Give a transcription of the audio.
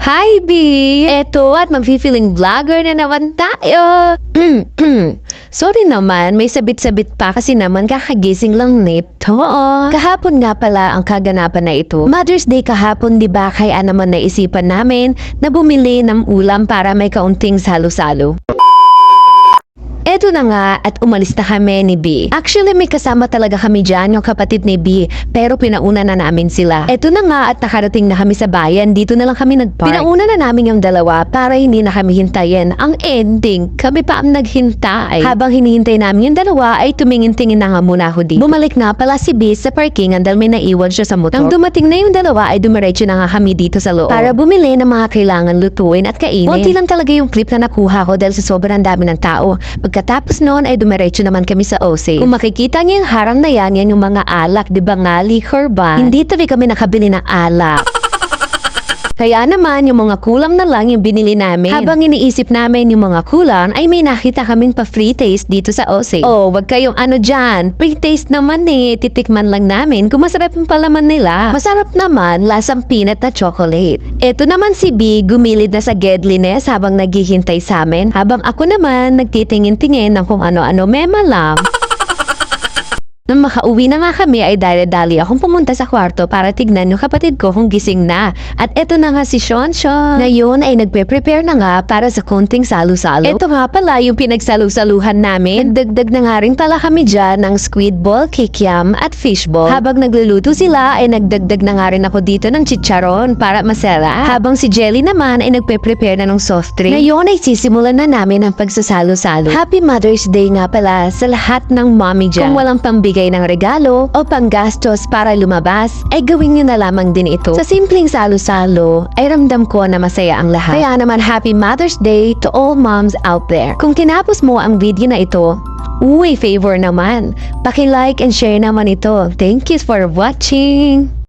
Hi, B! Eto at mag-feeling vlogger na naman tayo. Sorry naman, may sabit-sabit pa kasi naman kakagising lang nito. Kahapon nga pala ang kaganapan na ito. Mother's Day kahapon, di ba? Kaya naman naisipan namin na bumili ng ulam para may kaunting salo-salo. Eto na nga at umalis na kami ni B. Actually may kasama talaga kami dyan, yung kapatid ni B, pero pinauna na namin sila. Eto na nga at nakarating na kami sa bayan, dito na lang kami nagpark. Pinauna na namin yung dalawa para hindi na kami hintayin. Ang ending, kami pa ang naghintay. Habang hinihintay namin yung dalawa ay tumingin-tingin na nga muna ako dito. Bumalik na pala si B sa parkingan dahil may naiwan siya sa motor. Nang dumating na yung dalawa ay dumiretso na nga kami dito sa loob para bumili ng mga kailangan lutuin at kainin. Konti lang talaga yung clip na nakuha ko dahil sa sobrang dami ng tao. Pagkatapos noon ay dumiretso naman kami sa OC. Kung makikita niyo yung harang na yan yung mga alak, di ba nga, liquor ba? Hindi tuloy kami nakabili ng alak. Kaya naman, yung mga kulang na lang yung binili namin. Habang iniisip namin yung mga kulang, ay may nakita kaming pa-free taste dito sa OC. Oh, wag kayong ano dyan. Free taste naman eh. Titikman lang namin kung masarap yung palaman nila. Masarap naman, lasang peanut na chocolate. Eto naman si B, gumilid na sa Gedliness habang naghihintay sa amin. Habang ako naman, nagtitingin-tingin ng kung ano-ano mema lang. Nang makauwi na nga kami ay dali-dali akong pumunta sa kwarto para tignan yung kapatid ko kung gising na. At eto na nga si Sean. Ngayon ay nagpe-prepare na nga para sa konting salo-salo. Eto nga pala yung pinagsalu-saluhan namin. Nagdagdag na nga rin pala kami dyan ng squid ball, kikiam at fishball. Habang nagluluto sila ay nagdagdag na nga rin ako dito ng chicharon para masarap. Habang si Jelly naman ay nagpe-prepare na ng soft drink. Ngayon ay sisimulan na namin ang pagsasalo-salo. Happy Mother's Day nga pala sa lahat ng mommy dyan. Kung walang pambigay ng regalo o panggastos para lumabas, ay gawin nyo na lamang din ito. Sa simpleng salo-salo, ay ramdam ko na masaya ang lahat. Kaya naman Happy Mother's Day to all moms out there. Kung kinapos mo ang video na ito, favor naman. Paki-like and share naman ito. Thank you for watching!